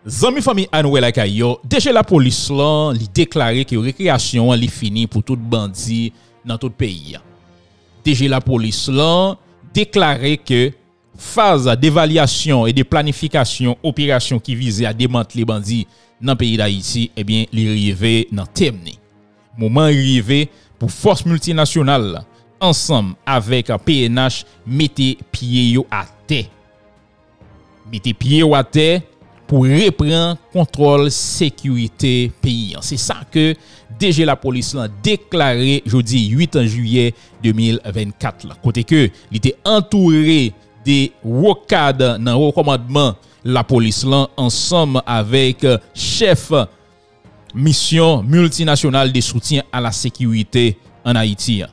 Zami famille Anouel Akayo, déjà la police là, li déclaré que récréation li fini pour tout bandit dans tout pays. Déjà la police là déclaré que phase d'évaluation et de planification opération qui visait à démanteler les bandits dans le pays d'Haïti, eh bien, li rivé dans terme. Moment arrivé pour force multinationale ensemble avec PNH mettez pied yo à terre. Mettez pied yo à terre pour reprendre contrôle sécurité pays. C'est ça que DG la police a déclaré jeudi 8 juillet 2024 là. Côté que il était entouré des rocades dans le commandement la police là ensemble avec chef mission multinationale de soutien à la sécurité en Haïti.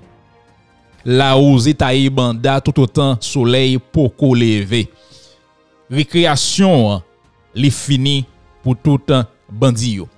Là aux États banda tout autant soleil poko levé. Récréation li fini pour tout bandi yo.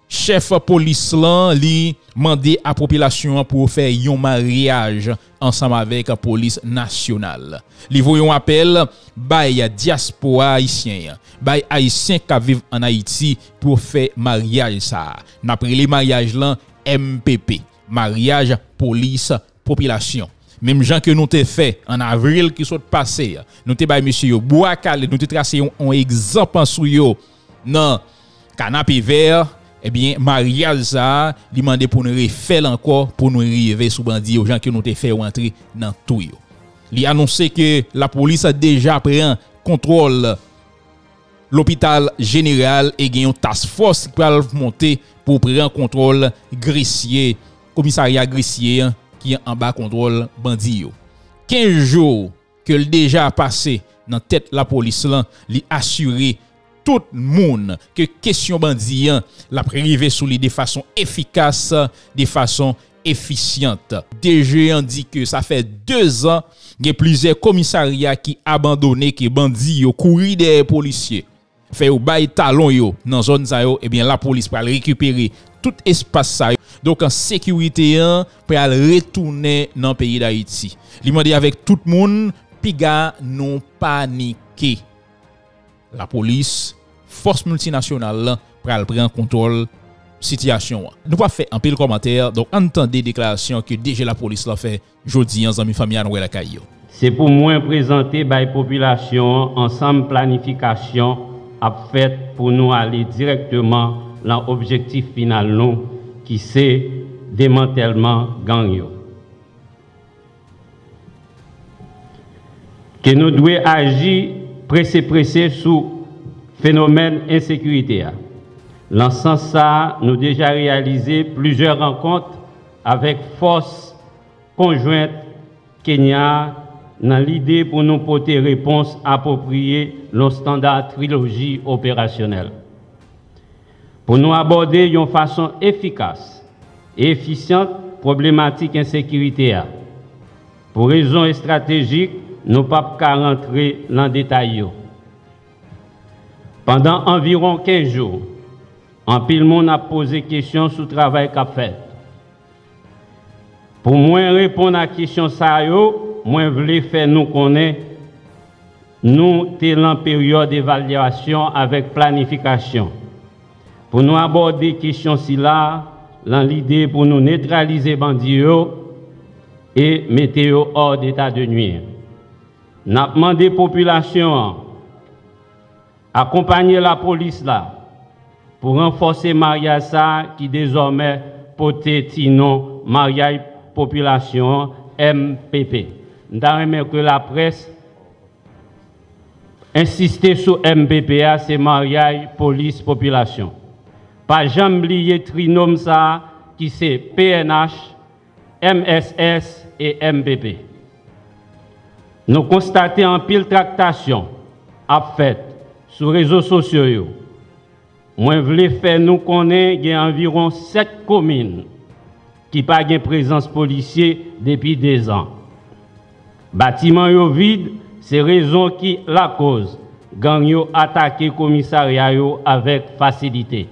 Chef police lan li mandé à population pour faire un mariage ensemble avec la police nationale. Li voyon appel bay diaspora haïtien, bay haïtien qui vivent en Haïti pour faire mariage ça. N'après les mariages lan MPP, mariage police population. Même gens que nous t'ai fait en avril qui sont passé, nous t'ai bay monsieur Boakale, nous t'ai tracé un exemple sur yo dans canapé vert. Eh bien, mariage ça, il demandé pour nous refaire encore pour nous arriver sous bandit aux gens qui nous t'ai fait rentrer dans tout yo. Il a annoncé que la police a déjà pris contrôle l'hôpital général et gagne une task force qui va monter pour prendre contrôle Grissier, commissariat Grissier qui est en bas contrôle bandit yo. 15 jours que le déjà passé dans tête la police là, li assuré tout le monde que question bandit la privé sous lui de façon efficace, de façon efficiente. DG a dit que ça fait 2 ans qu'il y a plusieurs commissariats qui abandonné que bandit yo courir des policiers. Fait ou bay talon yo dans zone ça yo, et bien la police pour récupérer tout espace ça. Donc en sécurité pour retourner dans le pays d'Haïti. Li mande avec tout le monde piga non paniquer. La police force multinationale pour prendre contrôle situation. Nous pas fait un pile commentaire donc entendez déclaration que déjà la police l'a fait jeudi en ami famille Anouel Akayo. C'est pour moi présenter by population ensemble planification a fait pour nous aller directement dans l'objectif final nous qui c'est démantèlement gang yo. Que nous devons agir pressé sous phénomène insécurité. Dans ce sens, nous avons déjà réalisé plusieurs rencontres avec force conjointe Kenya dans l'idée pour nous porter réponse appropriée nos standards trilogie opérationnelle. Pour nous aborder d'une façon efficace et efficiente problématique insécurité. Pour raisons stratégiques, nous ne pouvons pas rentrer dans le détail. Pendant environ 15 jours, en pile monde a posé question sur le travail qu'a fait. Pour moi répondre à la question ça moi voulais faire nous connaître nous sommes en période d'évaluation avec planification. Pour nous aborder question si là, dans l'idée pour nous neutraliser bandits et mettre hors d'état de nuire. Nous avons demandé population accompagner la police là pour renforcer mariage ça qui désormais porte non mariage population MPP. Nous avons que la presse insister sur MPPA, c'est mariage police population. Pas jamais oublier trinôme ça qui c'est PNH, MSS et MPP. Nous constatons en pile tractation à fait sur les réseaux sociaux. Moi, je voulais faire nous connaître qu'il y a environ 7 communes qui n'ont pas de présence policière depuis 2 ans. Bâtiment yo vide, c'est raison qui la cause. Gang yo attaqué commissariat yo avec facilité.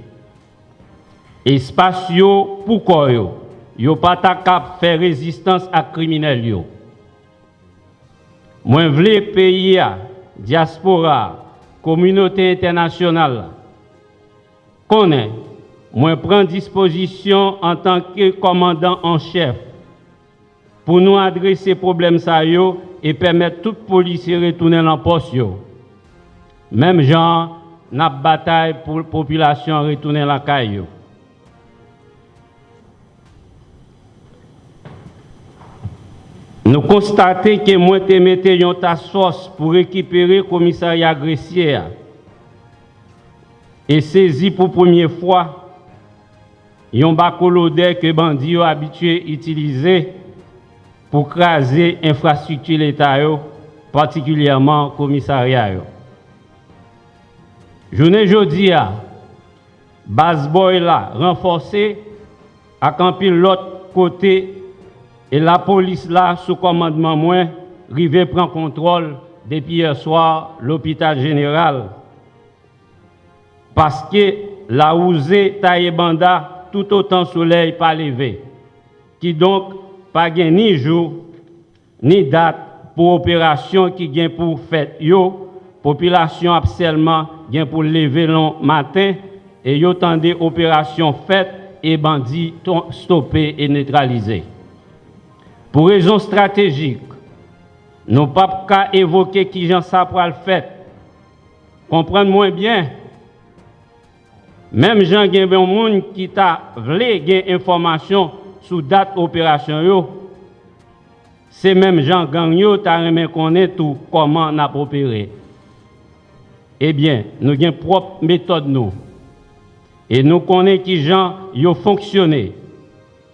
Espace yo pourquoi yo pas capable faire résistance à criminel yo. Moi, je voulais payer diaspora communauté internationale, connaît, moi prends disposition en tant que commandant en chef pour nous adresser problème ça yo et permettre tout policier retourner dans poste yo. Même genre, n'a bataille pour la population retourner la caille. Nous constatons que moi te mette yon task force pour récupérer le commissariat Gressier et saisi pour première fois yon bacolodé que bandits habitué utiliser pour craser infrastructure l'État, particulièrement le commissariat. Journée jeudi, base boy là, renforcé, à camper l'autre côté, et la police là, sous commandement moins, rivé prend contrôle depuis hier soir, l'hôpital général. Parce que la ousé taille banda, tout autant soleil pas levé, qui donc pas gain ni jour, ni date pour opération qui gain pour fête yo, population absolument gain pour lever long matin, et yo tendez opération faite et bandits stoppés et neutralisés. Pour raison stratégique, nous pas qu'à évoquer qui j'en ça pour le fait. Comprenez-moi bien. Même Jean gen bon monde qui t'a vle gen information sous date opération yo, c'est même Jean gang yo t'a remen connaître tout comment n'a opéré. Eh bien, nous gen propre méthode nous. Et nous connaissons qui Jean yo fonctionné.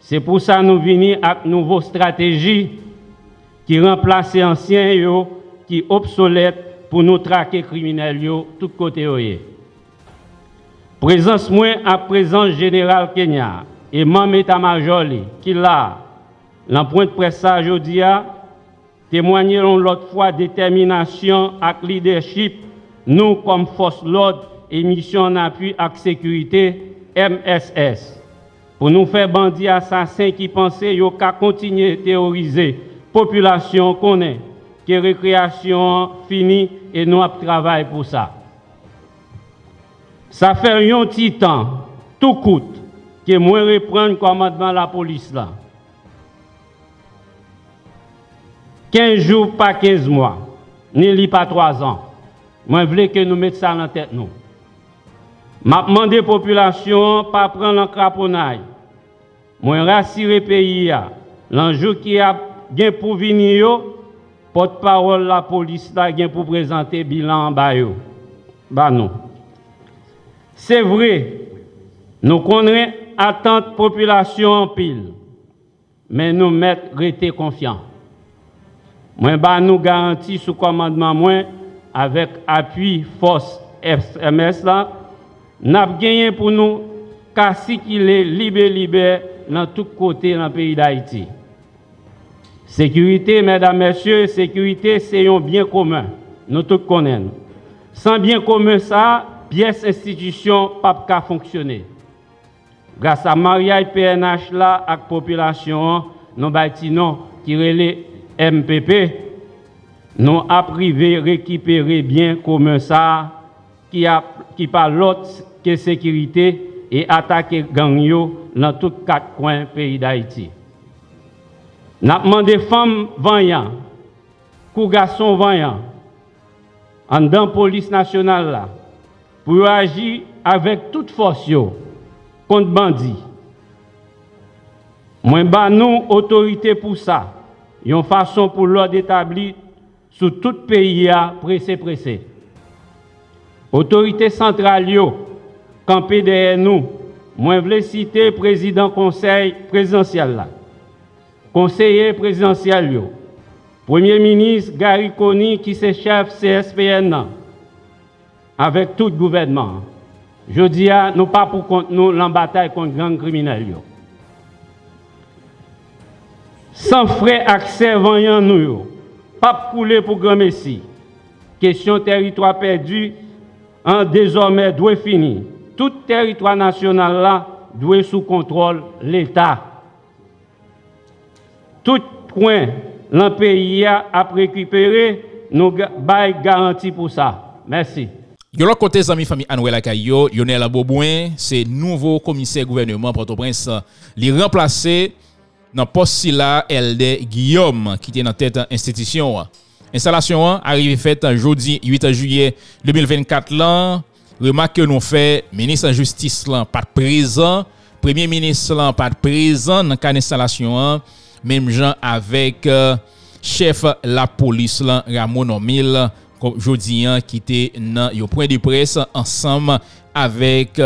C'est pour ça que nous venons avec une nouvelle stratégie qui remplace ancien yo, qui obsolète pour nous traquer criminels yo tout côté yoye. Présence moins à présence général Kenya et membre état-major qui là, dans point de presse aujourd'hui a témoigné l'autre fois détermination et leadership nous comme force l'ordre et mission en appui à sécurité MSS. Pour nous faire bandits assassins qui pensaient qu'ils qu'à continuer à terroriser la population connaît que récréation finie et nous travaillons pour ça. Ça fait un petit temps, tout coûte, que moi reprendre le commandement de la police là. 15 jours, pas 15 mois, ni pas 3 ans. Moi, je voulais que nous mettions ça dans la tête nous. M'a demandé à la population pas prendre l'encraponnage. Moi, rassurer le pays. L'enjeu qui a bien pour venir, porte-parole la police là, bien pour présenter bilan en bas. Bah non. C'est vrai, nous connaissons attente population en pile, mais nous mettons rester confiants. Moi, bah nous garantis sous commandement moi avec appui force FMS là, n'a gagné pour nous casser qu'il est libéré dans tous côtés dans le pays d'Haïti. Sécurité, mesdames, messieurs, sécurité, c'est un bien commun. Nous tous connaissons. Sans bien commun ça, pièce institution pas qu'à fonctionner. Grâce à Maria et PNH là, avec population, nous bâtissons qui relais MPP, nous a privé récupérer bien commun ça, qui par l'autre que sécurité et attaquer gang yo dans tous 4 coins du pays d'Haïti. Nous avons demandé femmes vaillantes, garçons vaillants, en dans la police nationale là, pour agir avec toute force yo, contre bandits. Moi, ba nous, autorité pour ça, une façon pour l'ordre établi sous tout pays pressé. Autorité centrale yo, campé derrière nous, moi, je voulais citer président conseil présidentiel là, conseiller présidentiel yo, premier ministre Gary Koni qui c'est chef CSPN là, avec tout le gouvernement. Je dis à nous pas pour contre nous en bataille contre gang criminels yo. Sans frais accès voyant nous yo, pas couler pour grand messie. Question territoire perdu en désormais doit finir. Tout territoire national là doit sous contrôle l'État. Tout coin dans le pays a récupéré nous bail garantie pour ça. Merci. De l'autre côté, amis famille Anouel Akayo, Lionel Boboin, c'est nouveau commissaire gouvernement Port-au-Prince, li remplacé dans poste là LD Guillaume qui était dans tête institution. Installation arrivée faite jeudi 8 juillet 2024 là. Remarque que nous fait ministre de justice là pas présent, premier ministre là pas présent dans cas installation, même gens avec chef la police là Ramon Omil jodi qui était dans un point de presse ensemble avec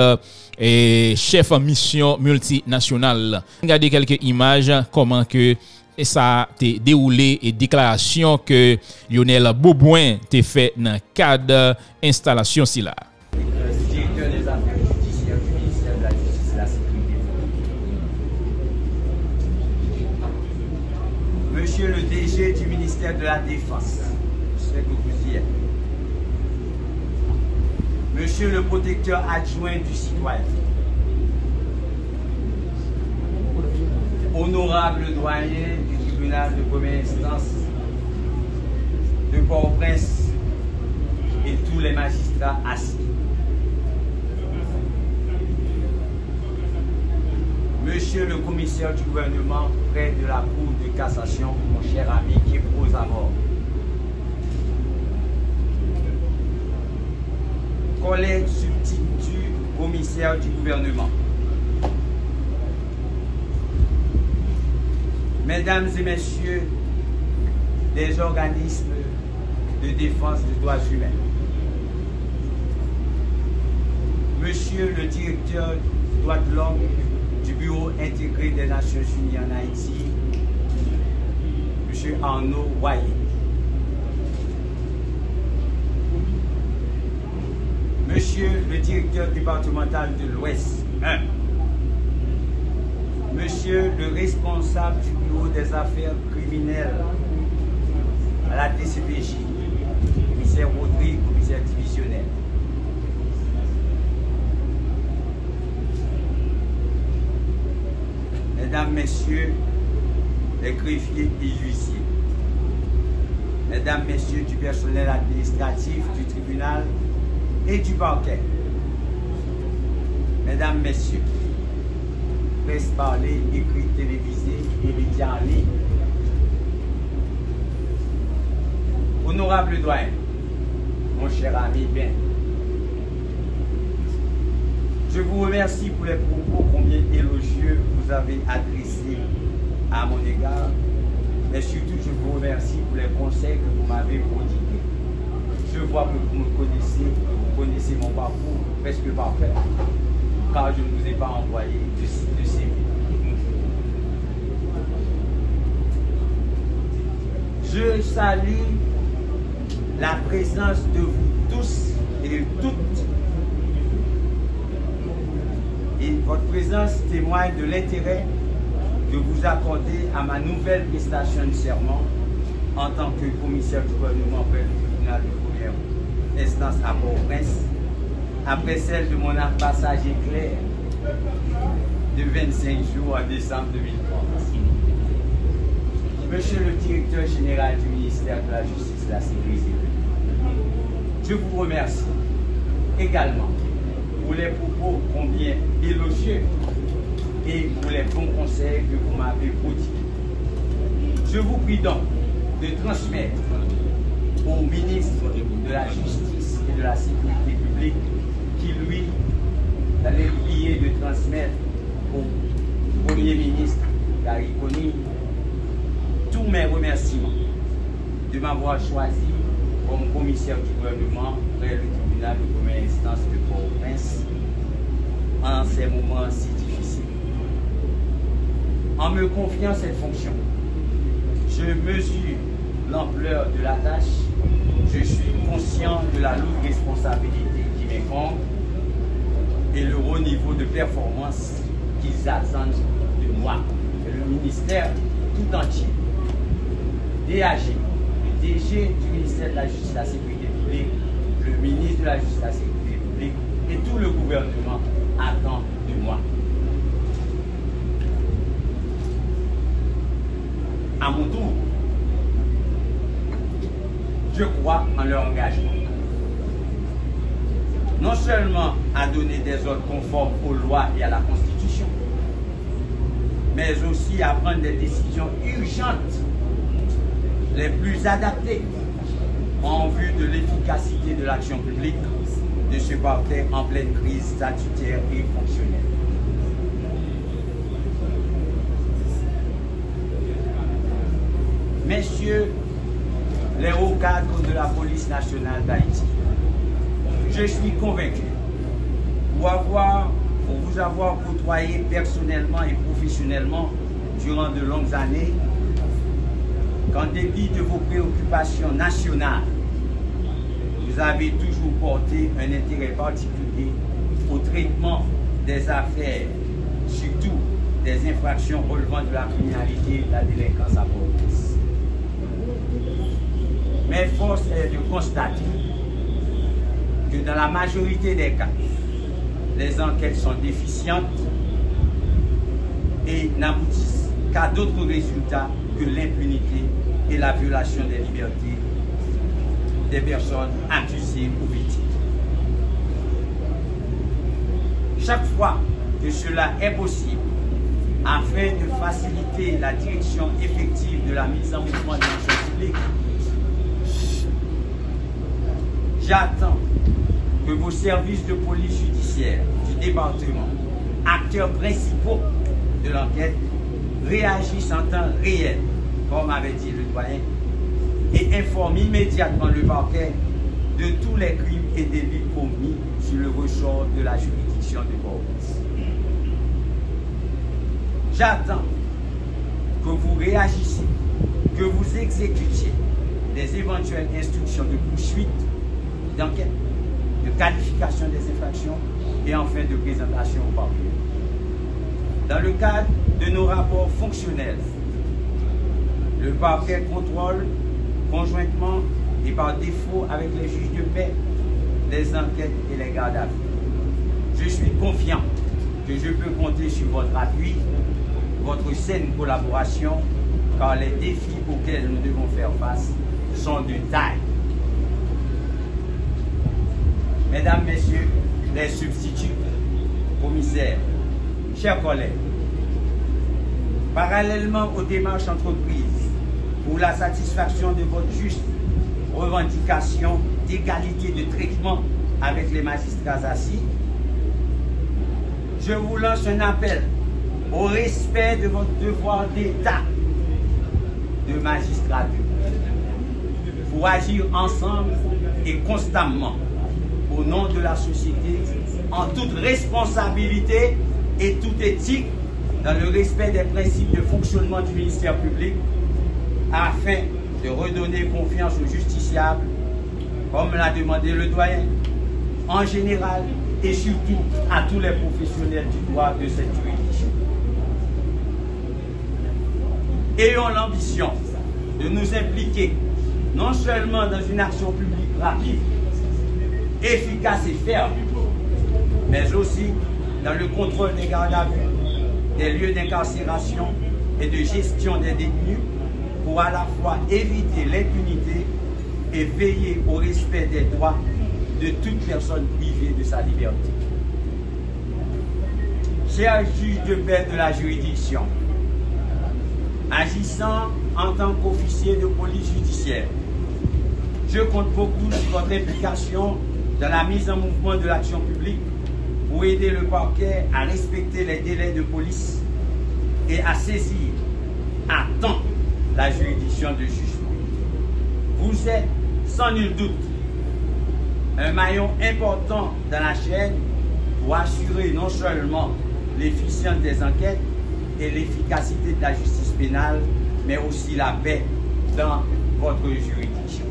chef mission multinationale. Regardez quelques images comment que ça a déroulé et déclaration que Lionel Boboin a fait dans le cadre d'installation si là. Directeur des affaires judiciaires du ministère de la Justice et de la Sécurité publique. Monsieur le DG du ministère de la Défense, je sais que vous y êtes. Monsieur le protecteur adjoint du citoyen. Honorable doyen du tribunal de première instance de Port-au-Prince et tous les magistrats assis. Monsieur le commissaire du gouvernement près de la cour de cassation, mon cher ami Képrose à mort. Collègue substitut commissaire du gouvernement. Mesdames et messieurs des organismes de défense des droits humains, monsieur le directeur des droits de l'homme du Bureau intégré des Nations Unies en Haïti, monsieur Arnaud Royer, monsieur le directeur départemental de l'Ouest 1, monsieur le responsable du Bureau des affaires criminelles à la DCPJ, commissaire Rodrigue, commissaire divisionnaire. Mesdames, messieurs les greffiers et huissiers, mesdames, messieurs du personnel administratif du tribunal et du parquet, mesdames, messieurs, presse parlée, écrit, télévisé et médias en ligne. Honorable doyen, mon cher ami Ben, je vous remercie pour les propos combien élogieux vous avez adressés à mon égard, mais surtout je vous remercie pour les conseils que vous m'avez prodigués. Je vois que vous me connaissez, vous connaissez mon parcours presque parfait, car je ne vous ai pas envoyé de CV. Je salue la présence de vous tous et de toutes. Et votre présence témoigne de l'intérêt que vous accordez à ma nouvelle prestation de serment en tant que commissaire du gouvernement près du tribunal de première instance à Port-au-Prince, après celle de mon passage éclair de 25 jours en décembre 2030. Monsieur le directeur général du ministère de la Justice et de la Sécurité publique, je vous remercie également pour les propos combien élogieux et pour les bons conseils que vous m'avez prodigués. Je vous prie donc de transmettre au ministre de la Justice et de la Sécurité publique qui, lui, allait prier de transmettre au Premier ministre Gary Conille tous mes remerciements de m'avoir choisi comme commissaire du gouvernement près du tribunal de première instance de Port-au-Prince en ces moments si difficiles. En me confiant cette fonction, je mesure l'ampleur de la tâche, je suis conscient de la lourde responsabilité qui m'incombe et le haut niveau de performance qu'ils attendent de moi et le ministère tout entier. DAG, le DG du ministère de la Justice et de la Sécurité publique, le ministre de la Justice et de la Sécurité publique et tout le gouvernement attend de moi. À mon tour, je crois en leur engagement. non seulement à donner des ordres conformes aux lois et à la Constitution, mais aussi à prendre des décisions urgentes, les plus adaptées, en vue de l'efficacité de l'action publique de ce parquet en pleine crise statutaire et fonctionnelle. Messieurs les hauts cadres de la police nationale d'Haïti, je suis convaincu, pour vous avoir côtoyé personnellement et professionnellement durant de longues années, qu'en dépit de vos préoccupations nationales, vous avez toujours porté un intérêt particulier au traitement des affaires, surtout des infractions relevant de la criminalité et de la délinquance à Port-au-Prince. Mais force est de constater que dans la majorité des cas, les enquêtes sont déficientes et n'aboutissent qu'à d'autres résultats que l'impunité et la violation des libertés des personnes accusées ou victimes. Chaque fois que cela est possible, afin de faciliter la direction effective de la mise en mouvement de l'action publique, j'attends que vos services de police judiciaire du département, acteurs principaux de l'enquête, réagissent en temps réel, comme avait dit le doyen, et informent immédiatement le parquet de tous les crimes et délits commis sur le ressort de la juridiction de Port-au-Prince. J'attends que vous réagissiez, que vous exécutiez des éventuelles instructions de poursuite, d'enquête, de qualification des infractions et enfin de présentation au parquet. Dans le cadre de nos rapports fonctionnels, le parquet contrôle conjointement et par défaut avec les juges de paix les enquêtes et les gardes à vue. Je suis confiant que je peux compter sur votre appui, votre saine collaboration, car les défis auxquels nous devons faire face sont de taille. Mesdames, Messieurs, les substituts, commissaires, chers collègues, parallèlement aux démarches entreprises pour la satisfaction de votre juste revendication d'égalité de traitement avec les magistrats assis, je vous lance un appel au respect de votre devoir d'État de magistrature pour agir ensemble et constamment au nom de la société en toute responsabilité et toute éthique dans le respect des principes de fonctionnement du ministère public afin de redonner confiance aux justiciables comme l'a demandé le doyen en général et surtout à tous les professionnels du droit de cette juridiction. Ayons l'ambition de nous impliquer non seulement dans une action publique rapide, efficace et ferme, mais aussi dans le contrôle des gardes à vue, des lieux d'incarcération et de gestion des détenus pour à la fois éviter l'impunité et veiller au respect des droits de toute personne privée de sa liberté. Chers juges de paix de la juridiction, agissant en tant qu'officier de police judiciaire, je compte beaucoup sur votre implication dans la mise en mouvement de l'action publique pour aider le parquet à respecter les délais de police et à saisir à temps la juridiction de jugement. Vous êtes sans nul doute un maillon important dans la chaîne pour assurer non seulement l'efficience des enquêtes et l'efficacité de la justice pénale, mais aussi la paix dans votre juridiction.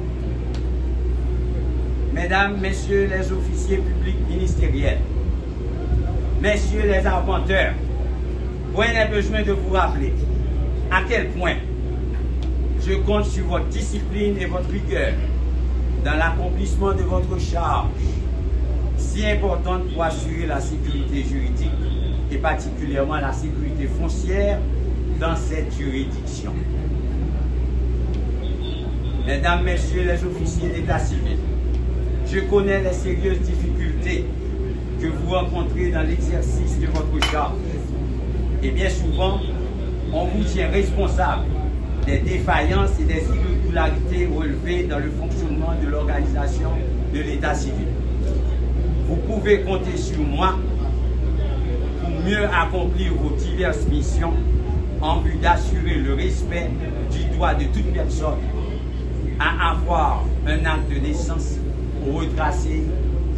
Mesdames, Messieurs les officiers publics ministériels, Messieurs les arpenteurs, point n'est besoin de vous rappeler à quel point je compte sur votre discipline et votre rigueur dans l'accomplissement de votre charge, si importante pour assurer la sécurité juridique et particulièrement la sécurité foncière dans cette juridiction. Mesdames, Messieurs les officiers d'état civil, je connais les sérieuses difficultés difficultés que vous rencontrez dans l'exercice de votre charge. Et bien souvent, on vous tient responsable des défaillances et des irrégularités relevées dans le fonctionnement de l'organisation de l'état civil. Vous pouvez compter sur moi pour mieux accomplir vos diverses missions en vue d'assurer le respect du droit de toute personne à avoir un acte de naissance ou retracer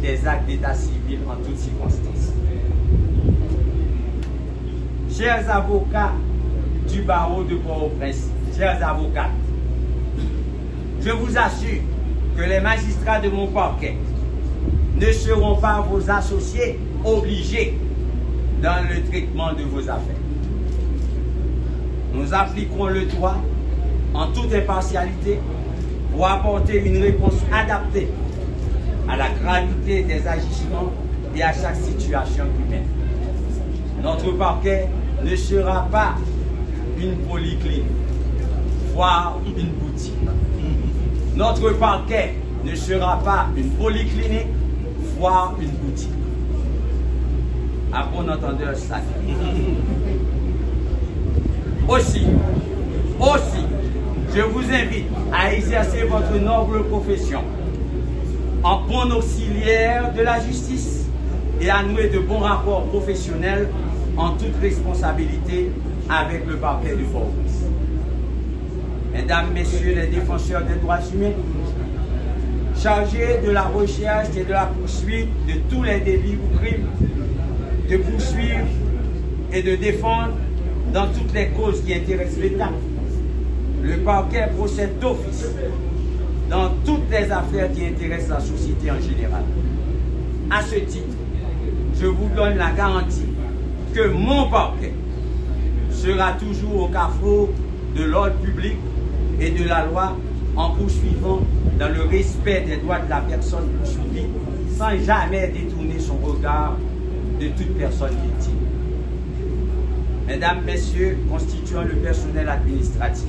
des actes d'état civil en toutes circonstances. Chers avocats du barreau de Port-au-Prince, chers avocats, je vous assure que les magistrats de mon parquet ne seront pas vos associés obligés dans le traitement de vos affaires. Nous appliquerons le droit en toute impartialité pour apporter une réponse adaptée à la gravité des agissements et à chaque situation humaine. Notre parquet ne sera pas une polyclinique, voire une boutique. Notre parquet ne sera pas une polyclinique, voire une boutique. À bon entendeur sacré. Aussi, je vous invite à exercer votre noble profession en bon auxiliaire de la justice et à nouer de bons rapports professionnels en toute responsabilité avec le parquet du Port-au-Prince. Mesdames, Messieurs les défenseurs des droits humains, chargés de la recherche et de la poursuite de tous les délits ou crimes, de poursuivre et de défendre dans toutes les causes qui intéressent l'État, le parquet procède d'office dans toutes les affaires qui intéressent la société en général. À ce titre, je vous donne la garantie que mon parquet sera toujours au carrefour de l'ordre public et de la loi en poursuivant dans le respect des droits de la personne poursuivie sans jamais détourner son regard de toute personne victime. Mesdames, Messieurs, constituant le personnel administratif,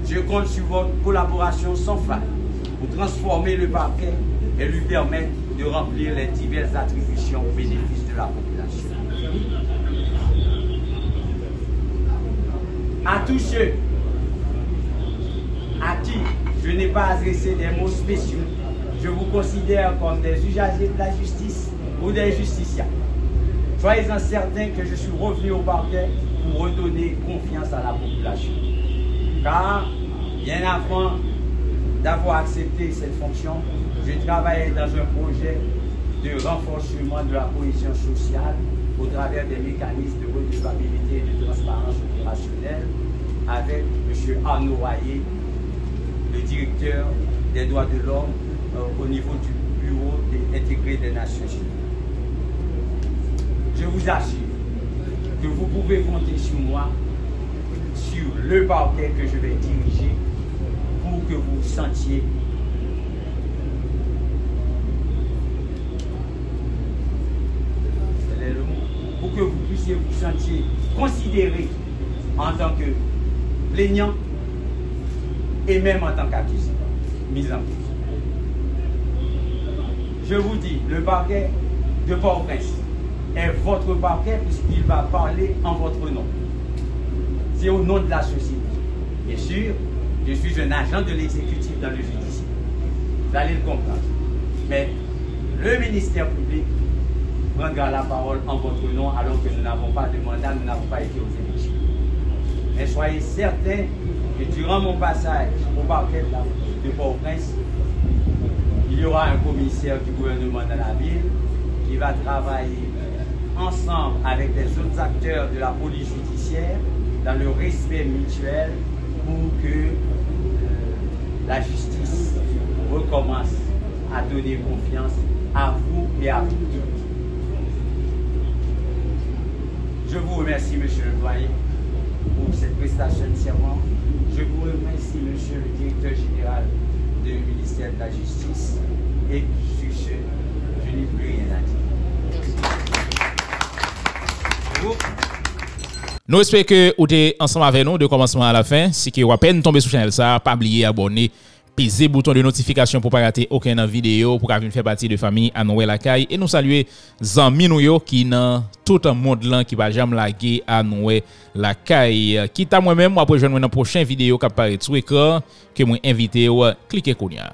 je compte sur votre collaboration sans faille pour transformer le parquet et lui permettre de remplir les diverses attributions au bénéfice de la population. À tous ceux à qui je n'ai pas adressé des mots spéciaux, je vous considère comme des usagers de la justice ou des justiciables. Soyez-en certains que je suis revenu au parquet pour redonner confiance à la population. Car, bien avant d'avoir accepté cette fonction, je travaillais dans un projet de renforcement de la cohésion sociale au travers des mécanismes de redevabilité et de transparence opérationnelle avec M. Arnaud Royer, le directeur des droits de l'homme au niveau du Bureau intégré des Nations Unies. Je vous assure que vous pouvez compter sur moi, sur le parquet que je vais diriger pour que vous sentiez pour que vous puissiez vous sentir considéré en tant que plaignant et même en tant qu'accusé, mis en cause. Je vous dis, le parquet de Port-au-Prince est votre parquet puisqu'il va parler en votre nom. C'est au nom de la société. Bien sûr, je suis un agent de l'exécutif dans le judiciaire. Vous allez le comprendre. Mais le ministère public prendra la parole en votre nom alors que nous n'avons pas de mandat, nous n'avons pas été aux élections. Mais soyez certains que durant mon passage au parquet de Port-au-Prince, il y aura un commissaire du gouvernement dans la ville qui va travailler ensemble avec les autres acteurs de la police judiciaire dans le respect mutuel pour que la justice recommence à donner confiance à vous et à vous. Je vous remercie, monsieur le doyen, pour cette prestation de serment. Je vous remercie, monsieur le directeur général du ministère de la Justice. Et sur ce, je n'ai plus rien à dire. Nous espérons que vous êtes ensemble avec nous de commencement à la fin. Si vous avez à peine tombé sur la chaîne, pas oublier d'abonner Pesez bouton de notification pour pas rater aucune vidéo pour venir faire partie de famille Anoué Lakay et nous saluer zanmi nou yo qui dans tout le monde là qui va jamais laguer Anoué Lakay. Quitte à moi-même après joindre dans prochaine vidéo qui apparaît sur écran que moi invité ou cliquez kounya.